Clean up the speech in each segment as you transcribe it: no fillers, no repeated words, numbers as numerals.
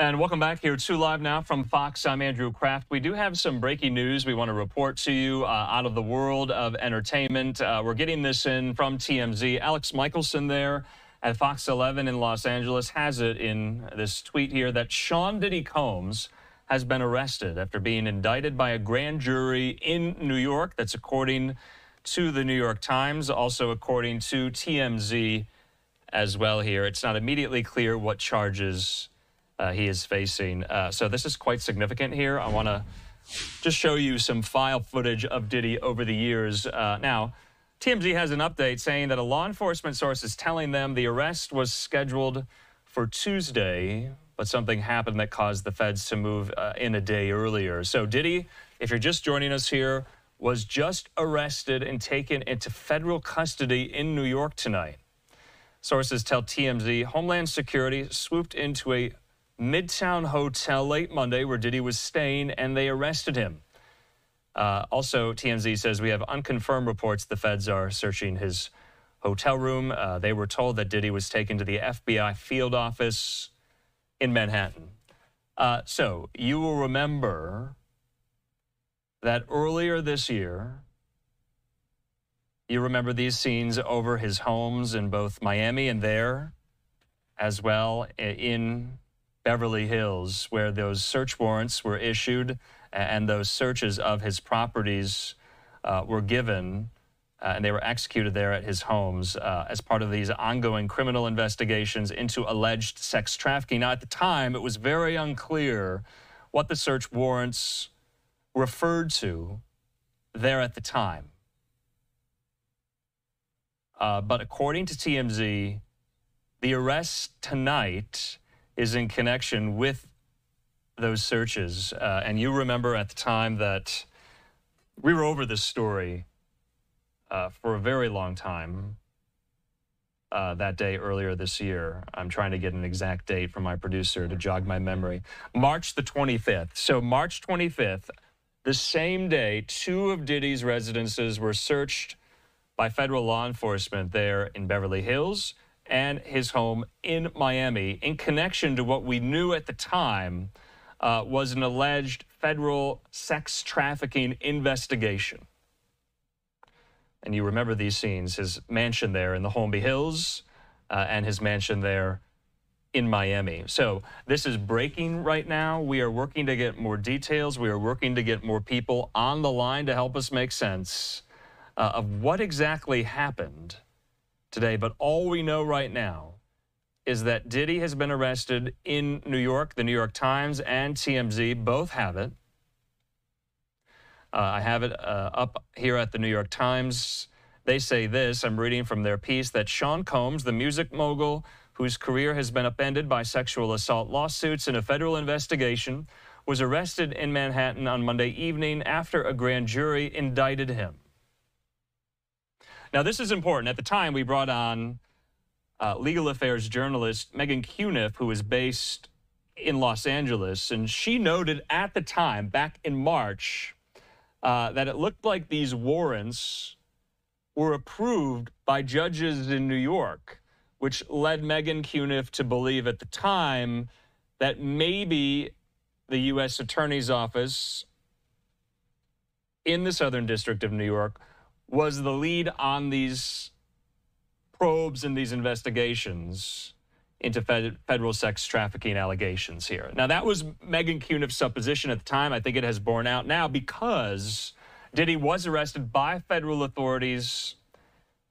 And welcome back here to Live Now from Fox. I'm Andrew Kraft. We do have some breaking news we want to report to you out of the world of entertainment. We're getting this in from TMZ. Alex Michelson there at Fox 11 in Los Angeles has it in this tweet here that Sean Diddy Combs has been arrested after being indicted by a grand jury in New York. That's according to the New York Times, also according to TMZ as well here. It's not immediately clear what charges he is facing. So this is quite significant here. I want to just show you some file footage of Diddy over the years. Now, TMZ has an update saying that a law enforcement source is telling them the arrest was scheduled for Tuesday, but something happened that caused the feds to move in a day earlier. So Diddy, if you're just joining us here, was just arrested and taken into federal custody in New York tonight. Sources tell TMZ Homeland Security swooped into a Midtown hotel late Monday where Diddy was staying, and they arrested him. Also, TMZ says we have unconfirmed reports the feds are searching his hotel room. They were told that Diddy was taken to the FBI field office in Manhattan. So you will remember that earlier this year, you remember these scenes over his homes in both Miami and there, as well in Beverly Hills, where those search warrants were issued and those searches of his properties were given, and they were executed there at his homes as part of these ongoing criminal investigations into alleged sex trafficking. Now, at the time, it was very unclear what the search warrants referred to there at the time. But according to TMZ, the arrest tonight is in connection with those searches. And you remember at the time that we were over this story for a very long time that day earlier this year. I'm trying to get an exact date from my producer to jog my memory. March the 25th. So March 25th, the same day, 2 of Diddy's residences were searched by federal law enforcement there in Beverly Hills and his home in Miami in connection to what we knew at the time was an alleged federal sex trafficking investigation. And you remember these scenes, his mansion there in the Holmby Hills and his mansion there in Miami. So this is breaking right now. We are working to get more details. We are working to get more people on the line to help us make sense of what exactly happened today. But all we know right now is that Diddy has been arrested in New York. The New York Times and TMZ both have it. I have it up here at the New York Times. They say this, I'm reading from their piece, that Sean Combs, the music mogul whose career has been upended by sexual assault lawsuits in a federal investigation, was arrested in Manhattan on Monday evening after a grand jury indicted him. Now, this is important. At the time, we brought on legal affairs journalist Megan Cuniff, who is based in Los Angeles, and she noted at the time, back in March, that it looked like these warrants were approved by judges in New York, which led Megan Cuniff to believe at the time that maybe the U.S. Attorney's Office in the Southern District of New York was the lead on these probes and these investigations into federal sex trafficking allegations here. Now, that was Megan Cuniff's supposition at the time. I think it has borne out now because Diddy was arrested by federal authorities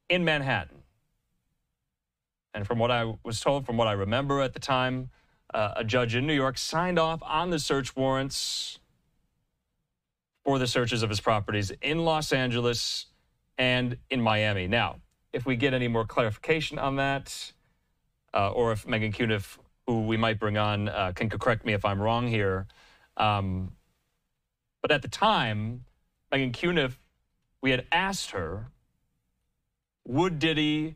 in Manhattan. And from what I was told, from what I remember at the time, a judge in New York signed off on the search warrants for the searches of his properties in Los Angeles and in Miami. Now, if we get any more clarification on that, or if Megan Cuniff, who we might bring on, can correct me if I'm wrong here. But at the time, Megan Cuniff, we had asked her, would Diddy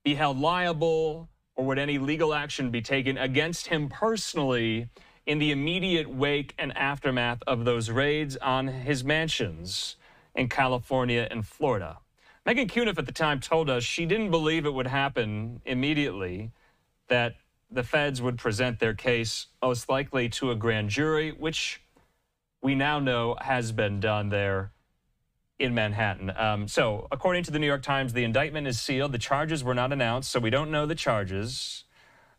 be held liable or would any legal action be taken against him personally in the immediate wake and aftermath of those raids on his mansions in California and Florida? Megan Cuniff at the time told us she didn't believe it would happen immediately, that the feds would present their case most likely to a grand jury, which we now know has been done there in Manhattan. So according to the New York Times, the indictment is sealed. The charges were not announced, so we don't know the charges.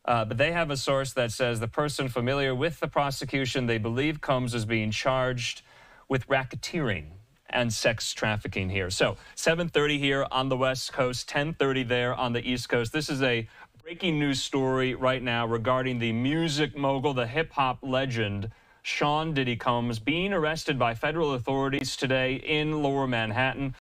But they have a source that says the person familiar with the prosecution, they believe Combs is being charged with racketeering and sex trafficking here. So 7:30 here on the West Coast, 10:30 there on the East Coast. This is a breaking news story right now regarding the music mogul, the hip-hop legend, Sean Diddy Combs, being arrested by federal authorities today in Lower Manhattan.